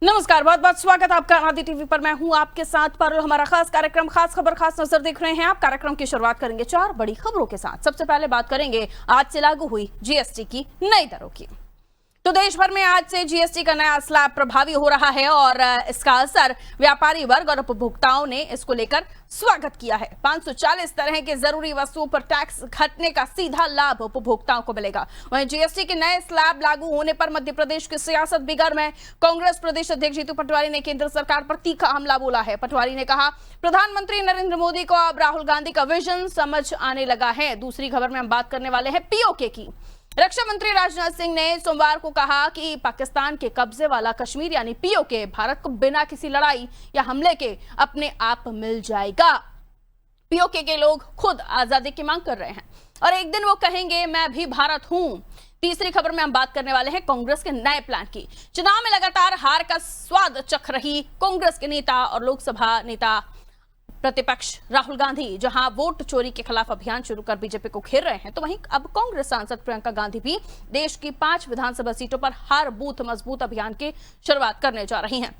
नमस्कार, बहुत बहुत स्वागत आपका आदि टीवी पर। मैं हूं आपके साथ पर हमारा खास कार्यक्रम खास खबर खास नजर देख रहे हैं आप। कार्यक्रम की शुरुआत करेंगे 4 बड़ी खबरों के साथ। सबसे पहले बात करेंगे आज से लागू हुई जीएसटी की नई दरों की। तो देश भर में आज से जीएसटी का नया स्लैब प्रभावी हो रहा है और इसका असर व्यापारी वर्ग और उपभोक्ताओं ने इसको लेकर स्वागत किया है। 540 तरह के जरूरी वस्तुओं पर टैक्स घटने का सीधा लाभ उपभोक्ताओं को मिलेगा। वहीं जीएसटी के नए स्लैब लागू होने पर मध्य प्रदेश की सियासत भी गर्म है। कांग्रेस प्रदेश अध्यक्ष जीतू पटवारी ने केंद्र सरकार पर तीखा हमला बोला है। पटवारी ने कहा, प्रधानमंत्री नरेंद्र मोदी को अब राहुल गांधी का विजन समझ आने लगा है। दूसरी खबर में हम बात करने वाले हैं पीओके की। रक्षा मंत्री राजनाथ सिंह ने सोमवार को कहा कि पाकिस्तान के कब्जे वाला कश्मीर यानी पीओके भारत को बिना किसी लड़ाई या हमले के अपने आप मिल जाएगा। पीओके के लोग खुद आजादी की मांग कर रहे हैं और एक दिन वो कहेंगे मैं भी भारत हूं। तीसरी खबर में हम बात करने वाले हैं कांग्रेस के नए प्लान की। चुनाव में लगातार हार का स्वाद चख रही कांग्रेस के नेता और लोकसभा नेता प्रतिपक्ष राहुल गांधी जहां वोट चोरी के खिलाफ अभियान शुरू कर बीजेपी को घेर रहे हैं, तो वहीं अब कांग्रेस सांसद प्रियंका गांधी भी देश की 5 विधानसभा सीटों पर हर बूथ मजबूत अभियान की शुरुआत करने जा रही हैं।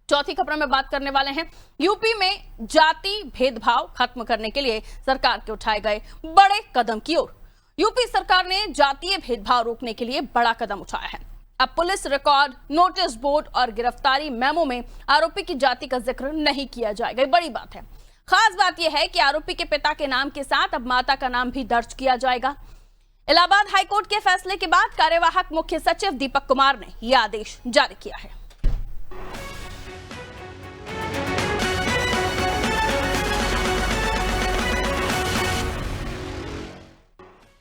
चौथी खबर में बात करने वाले हैं यूपी में जाति भेदभाव खत्म करने के लिए सरकार के उठाए गए बड़े कदम की ओर। यूपी सरकार ने जातीय भेदभाव रोकने के लिए बड़ा कदम उठाया है। अब पुलिस रिकॉर्ड, नोटिस बोर्ड और गिरफ्तारी मेमो में आरोपी की जाति का जिक्र नहीं किया जाएगा। बड़ी बात है। खास बात यह है कि आरोपी के पिता के नाम के साथ अब माता का नाम भी दर्ज किया जाएगा। इलाहाबाद हाईकोर्ट के फैसले के बाद कार्यवाहक मुख्य सचिव दीपक कुमार ने यह आदेश जारी किया है।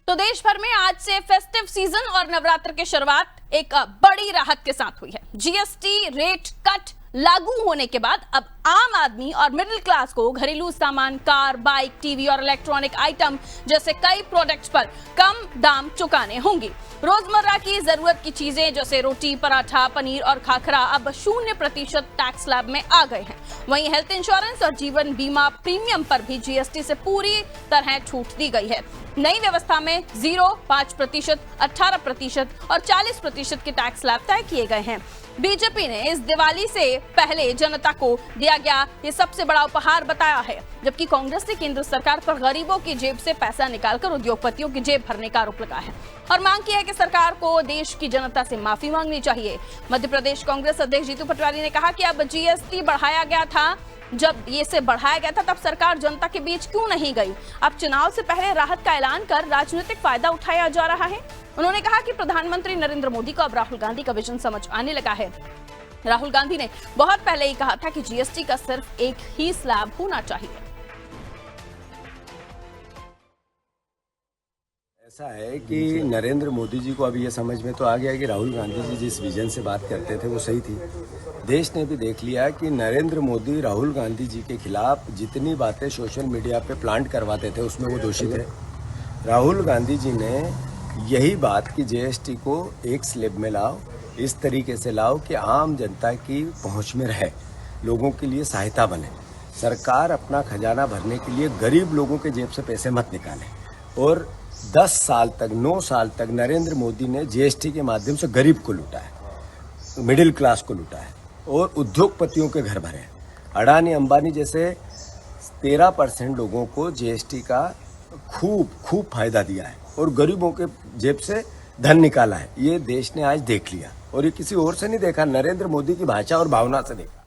तो देश भर में आज से फेस्टिव सीजन और नवरात्र की शुरुआत एक बड़ी राहत के साथ हुई है। जीएसटी रेट कट लागू होने के बाद अब आम आदमी और मिडिल क्लास को घरेलू सामान, कार, बाइक, टीवी और इलेक्ट्रॉनिक आइटम जैसे कई प्रोडक्ट्स पर कम दाम चुकाने होंगे। रोजमर्रा की जरूरत की चीजें जैसे रोटी, पराठा, पनीर और खाखरा अब 0% टैक्स स्लैब में आ गए हैं। वहीं हेल्थ इंश्योरेंस और जीवन बीमा प्रीमियम पर भी जीएसटी से पूरी तरह छूट दी गई है। नई व्यवस्था में 0, 5%, 18% और 40% के टैक्स स्लैब तय किए गए हैं। बीजेपी ने इस दिवाली से पहले जनता को दिया गया ये सबसे बड़ा उपहार बताया है, जबकि कांग्रेस ने केंद्र सरकार पर गरीबों की जेब से पैसा निकालकर उद्योगपतियों की जेब भरने का आरोप लगाया है और मांग की है कि सरकार को देश की जनता से माफी मांगनी चाहिए। मध्य प्रदेश कांग्रेस अध्यक्ष जीतू पटवारी ने कहा कि अब जीएसटी बढ़ाया गया था, जब ये से बढ़ाया गया था तब सरकार जनता के बीच क्यों नहीं गई। अब चुनाव से पहले राहत का ऐलान कर राजनीतिक फायदा उठाया जा रहा है। उन्होंने कहा कि प्रधानमंत्री नरेंद्र मोदी को अब राहुल गांधी का विजन समझ आने लगा है। राहुल गांधी ने बहुत पहले ही कहा था कि जीएसटी का सिर्फ एक ही स्लैब होना चाहिए। ऐसा है कि नरेंद्र मोदी जी को अभी ये समझ में तो आ गया कि राहुल गांधी जी जिस विजन से बात करते थे वो सही थी। देश ने भी देख लिया कि नरेंद्र मोदी राहुल गांधी जी के खिलाफ जितनी बातें सोशल मीडिया पे प्लांट करवाते थे उसमें वो दोषी थे। राहुल गांधी जी ने यही बात कि जीएसटी को एक स्लैब में लाओ, इस तरीके से लाओ कि आम जनता की पहुंच में रहे, लोगों के लिए सहायता बने। सरकार अपना खजाना भरने के लिए गरीब लोगों के जेब से पैसे मत निकाले। और 10 साल तक, 9 साल तक नरेंद्र मोदी ने जीएसटी के माध्यम से गरीब को लूटा है, मिडिल क्लास को लूटा है और उद्योगपतियों के घर भरे। अडानी अंबानी जैसे 13% लोगों को जीएसटी का खूब फायदा दिया है और गरीबों के जेब से धन निकाला है। ये देश ने आज देख लिया और ये किसी और से नहीं देखा, नरेंद्र मोदी की भाषा और भावना से देखा।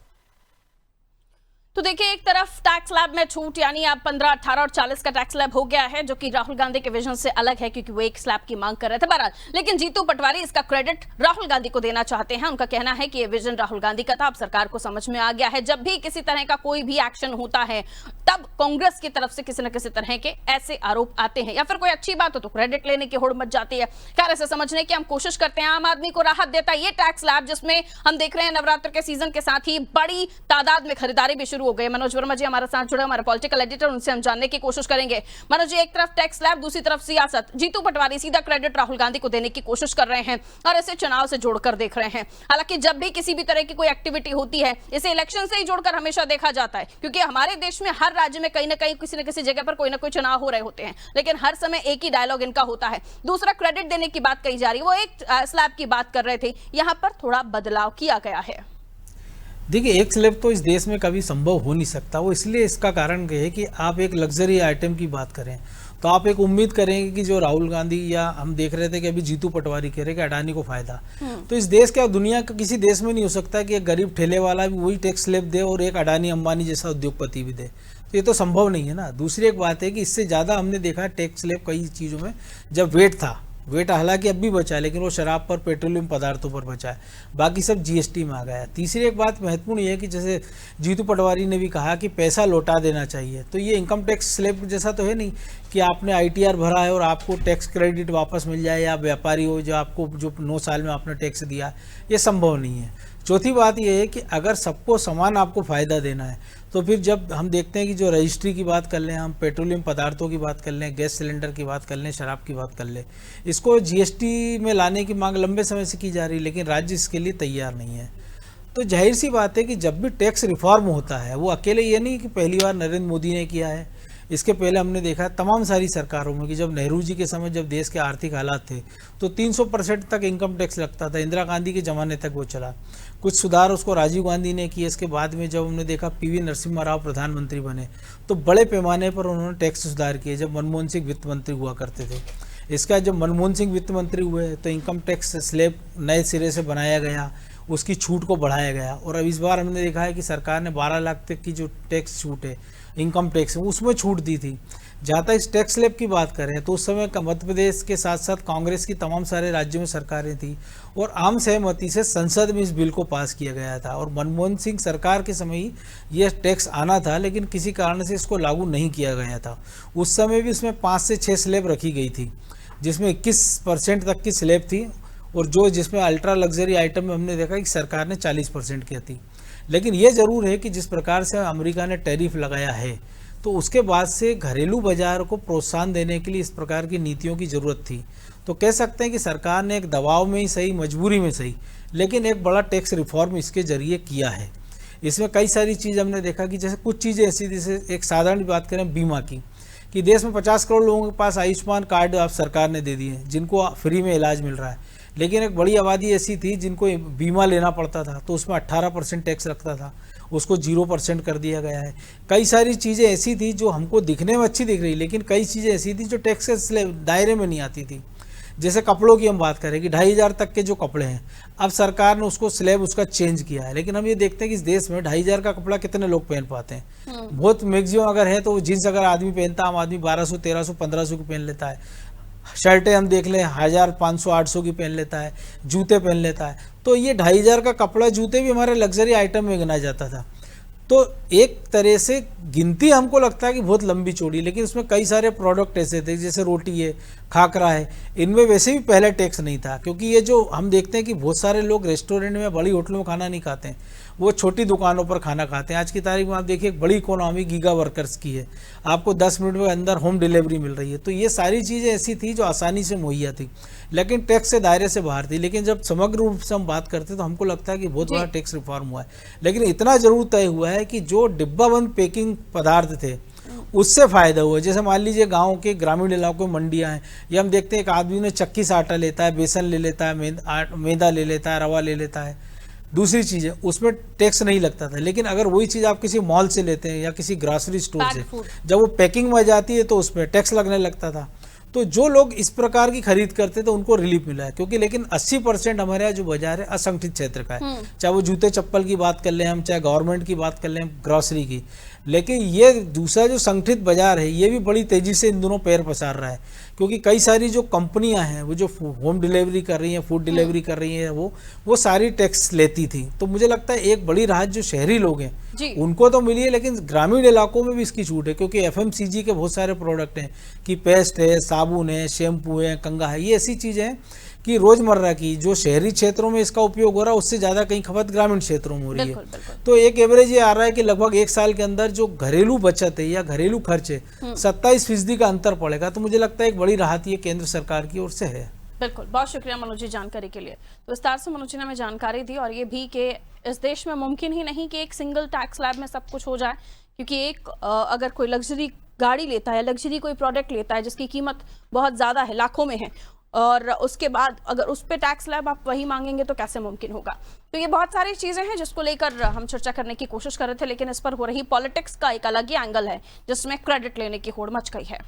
तो देखिए, एक तरफ टैक्स स्लैब में छूट यानी अब 15, 18 और 40 का टैक्स स्लैब हो गया है, जो कि राहुल गांधी के विजन से अलग है क्योंकि वो एक स्लैब की मांग कर रहे थे। बहरहाल, लेकिन जीतू पटवारी इसका क्रेडिट राहुल गांधी को देना चाहते हैं। उनका कहना है कि ये विजन राहुल गांधी का था, अब सरकार को समझ में आ गया है। जब भी किसी तरह का कोई भी एक्शन होता है तब कांग्रेस की तरफ से किसी न किसी तरह के ऐसे आरोप आते हैं या फिर कोई अच्छी बात हो तो क्रेडिट लेने की होड़ मच जाती है। खैर, ऐसे समझने की हम कोशिश करते हैं। आम आदमी को राहत देता है ये टैक्स स्लैब, जिसमें हम देख रहे हैं नवरात्र के सीजन के साथ ही बड़ी तादाद में खरीदारी भी शुरू हो गई। मनोज वर्मा हमारे साथ जुड़े, हमारे पॉलिटिकल एडिटर, उनसे हम जानने की कोशिश करेंगे। मनोज जी, एक तरफ टैक्स स्लैब, दूसरी तरफ सियासत। जीतू पटवारी सीधा क्रेडिट राहुल गांधी को देने की कोशिश कर रहे हैं और इसे चुनाव से जोड़कर देख रहे हैं। हालांकि जब भी किसी भी तरह की कोई एक्टिविटी होती है इसे इलेक्शन से ही जोड़कर हमेशा देखा जाता है, क्योंकि हमारे देश में हर राज्य में कहीं ना कहीं किसी न किसी जगह पर कोई ना कोई चुनाव हो रहे होते हैं, लेकिन हर समय एक ही डायलॉग इनका होता है। दूसरा, क्रेडिट देने की बात कही जा रही है, वो एक स्लैब की बात कर रहे थे, यहां पर थोड़ा बदलाव किया गया है। देखिए, एक स्लैब तो इस देश में कभी संभव हो नहीं सकता। वो इसलिए इसका कारण ये है कि आप एक लग्जरी आइटम की बात करें तो आप एक उम्मीद करेंगे कि जो राहुल गांधी या हम देख रहे थे कि अभी जीतू पटवारी कह रहे कि अडानी को फायदा, तो इस देश का दुनिया का किसी देश में नहीं हो सकता कि एक गरीब ठेले वाला भी वही टैक्स स्लैब दे और एक अडानी अंबानी जैसा उद्योगपति भी दे। तो ये तो संभव नहीं है ना। दूसरी एक बात है कि इससे ज़्यादा हमने देखा टैक्स स्लैब कई चीज़ों में जब वेट था, वेट हालांकि अब भी बचा है लेकिन वो शराब पर, पेट्रोलियम पदार्थों पर बचा है, बाकी सब जीएसटी में आ गया। तीसरी एक बात महत्वपूर्ण ये है कि जैसे जीतू पटवारी ने भी कहा कि पैसा लौटा देना चाहिए, तो ये इनकम टैक्स स्लैब जैसा तो है नहीं कि आपने आईटीआर भरा है और आपको टैक्स क्रेडिट वापस मिल जाए, या व्यापारी हो जो आपको जो 9 साल में आपने टैक्स दिया, ये संभव नहीं है। चौथी बात यह है कि अगर सबको समान आपको फ़ायदा देना है तो फिर जब हम देखते हैं कि जो रजिस्ट्री की बात कर लें, हम पेट्रोलियम पदार्थों की बात कर लें, गैस सिलेंडर की बात कर लें, शराब की बात कर लें, इसको जीएसटी में लाने की मांग लंबे समय से की जा रही है लेकिन राज्य इसके लिए तैयार नहीं है। तो जाहिर सी बात है कि जब भी टैक्स रिफॉर्म होता है, वो अकेले ये नहीं कि पहली बार नरेंद्र मोदी ने किया है, इसके पहले हमने देखा तमाम सारी सरकारों में कि जब नेहरू जी के समय जब देश के आर्थिक हालात थे तो 300% तक इनकम टैक्स लगता था, इंदिरा गांधी के ज़माने तक वो चला। कुछ सुधार उसको राजीव गांधी ने किए। इसके बाद में जब हमने देखा पीवी नरसिम्हा राव प्रधानमंत्री बने तो बड़े पैमाने पर उन्होंने टैक्स सुधार किए जब मनमोहन सिंह वित्त मंत्री हुआ करते थे। इसका जब मनमोहन सिंह वित्त मंत्री हुए तो इनकम टैक्स स्लैब नए सिरे से बनाया गया, उसकी छूट को बढ़ाया गया और अब इस बार हमने देखा है कि सरकार ने 12 लाख तक की जो टैक्स छूट है, इनकम टैक्स, उसमें छूट दी थी। जहाँ तक इस टैक्स स्लैब की बात करें तो उस समय मध्य प्रदेश के साथ साथ कांग्रेस की तमाम सारे राज्यों में सरकारें थी और आम सहमति से संसद में इस बिल को पास किया गया था और मनमोहन सिंह सरकार के समय ही यह टैक्स आना था लेकिन किसी कारण से इसको लागू नहीं किया गया था। उस समय भी इसमें 5 से 6 स्लैब रखी गई थी जिसमें 21% तक की स्लैब थी और जो जिसमें अल्ट्रा लग्जरी आइटम में हमने देखा कि सरकार ने 40% की थी। लेकिन ये ज़रूर है कि जिस प्रकार से अमेरिका ने टैरिफ लगाया है तो उसके बाद से घरेलू बाजार को प्रोत्साहन देने के लिए इस प्रकार की नीतियों की ज़रूरत थी। तो कह सकते हैं कि सरकार ने एक दबाव में ही सही, मजबूरी में सही, लेकिन एक बड़ा टैक्स रिफॉर्म इसके ज़रिए किया है। इसमें कई सारी चीज़ हमने देखा कि जैसे कुछ चीज़ें ऐसी, जैसे एक साधारण बात करें बीमा की, कि देश में 50 करोड़ लोगों के पास आयुष्मान कार्ड अब सरकार ने दे दिए हैं जिनको फ्री में इलाज मिल रहा है, लेकिन एक बड़ी आबादी ऐसी थी जिनको बीमा लेना पड़ता था तो उसमें 18% टैक्स लगता था, उसको 0% कर दिया गया है। कई सारी चीज़ें ऐसी थी जो हमको दिखने में अच्छी दिख रही, लेकिन कई चीज़ें ऐसी थी जो टैक्स के दायरे में नहीं आती थी। जैसे कपड़ों की हम बात करें कि 2500 तक के जो कपड़े हैं, अब सरकार ने उसको स्लैब उसका चेंज किया है, लेकिन हम ये देखते हैं कि इस देश में 2500 का कपड़ा कितने लोग पहन पाते हैं। बहुत मैक्सिमम अगर है तो जीन्स अगर आदमी पहनता, आम आदमी 1200, 1300, 1500 की पहन लेता है। शर्टें हम देख लें 1000, 500, 800 की पहन लेता है, जूते पहन लेता है। तो ये 2500 का कपड़ा, जूते भी हमारे लग्जरी आइटम में गिना जाता था। तो एक तरह से गिनती हमको लगता है कि बहुत लंबी चौड़ी, लेकिन उसमें कई सारे प्रोडक्ट ऐसे थे जैसे रोटी है, खाकरा है, इनमें वैसे भी पहले टैक्स नहीं था। क्योंकि ये जो हम देखते हैं कि बहुत सारे लोग रेस्टोरेंट में, बड़ी होटलों में खाना नहीं खाते हैं, वो छोटी दुकानों पर खाना खाते हैं। आज की तारीख में आप देखिए एक बड़ी इकोनॉमी गीगा वर्कर्स की है, आपको 10 मिनट में अंदर होम डिलीवरी मिल रही है। तो ये सारी चीज़ें ऐसी थी जो आसानी से मुहैया थी लेकिन टैक्स से दायरे से बाहर थी। लेकिन जब समग्र रूप से हम बात करते हैं तो हमको लगता है कि बहुत बड़ा टैक्स रिफॉर्म हुआ है। लेकिन इतना जरूर तय हुआ है कि जो डिब्बाबंद पैकिंग पदार्थ थे उससे फ़ायदा हुआ। जैसे मान लीजिए गांव के ग्रामीण इलाकों में मंडियां हैं, या हम देखते हैं एक आदमी ने चक्की से आटा लेता है, बेसन ले लेता है, मैदा ले लेता है, रवा ले लेता है, दूसरी चीज़ है उसमें टैक्स नहीं लगता था। लेकिन अगर वही चीज़ आप किसी मॉल से लेते हैं या किसी ग्रॉसरी स्टोर से, जब वो पैकिंग में जाती है तो उसमें टैक्स लगने लगता था। तो जो लोग इस प्रकार की खरीद करते तो उनको रिलीफ मिला है। क्योंकि लेकिन 80% हमारे यहाँ जो बाजार है असंगठित क्षेत्र का है, चाहे वो जूते चप्पल की बात कर लें हम, चाहे गवर्नमेंट की बात कर लें, ग्रॉसरी की। लेकिन ये दूसरा जो संगठित बाजार है ये भी बड़ी तेज़ी से इन दोनों पैर पसार रहा है। क्योंकि कई सारी जो कंपनियां हैं वो जो होम डिलीवरी कर रही हैं, फूड डिलीवरी कर रही हैं, वो सारी टैक्स लेती थी। तो मुझे लगता है एक बड़ी राहत जो शहरी लोग हैं उनको तो मिली है, लेकिन ग्रामीण इलाकों में भी इसकी छूट है। क्योंकि एफएमसीजी के बहुत सारे प्रोडक्ट हैं कि पेस्ट है, साबुन है, शैम्पू है, कंघा है, ये ऐसी चीज़ें हैं कि रोजमर्रा की जो शहरी क्षेत्रों में इसका उपयोग हो रहा है उससे ज़्यादा कहीं खपत ग्रामीण क्षेत्रों में हो रही है। तो एक एवरेज ये आ रहा है कि लगभग 1 साल के अंदर जो घरेलू बचत है या घरेलू खर्च है 27% का अंतर पड़ेगा। तो मुझे लगता है एक बड़ी राहत ये केंद्र सरकार की ओर से है। बिल्कुल, बहुत शुक्रिया मनोज जी जानकारी के लिए। तो विस्तार से मनोज जी ने हमें जानकारी दी, और ये भी कि इस देश में मुमकिन ही नहीं कि एक सिंगल टैक्स स्लैब में सब कुछ हो जाए। क्योंकि एक अगर कोई लग्जरी गाड़ी लेता है, लग्जरी कोई प्रोडक्ट लेता है जिसकी कीमत बहुत ज़्यादा है, लाखों में है, और उसके बाद अगर उस पे टैक्स स्लैब आप वही मांगेंगे तो कैसे मुमकिन होगा। तो ये बहुत सारी चीजें हैं जिसको लेकर हम चर्चा करने की कोशिश कर रहे थे, लेकिन इस पर हो रही पॉलिटिक्स का एक अलग ही एंगल है जिसमें क्रेडिट लेने की होड़ मच गई है।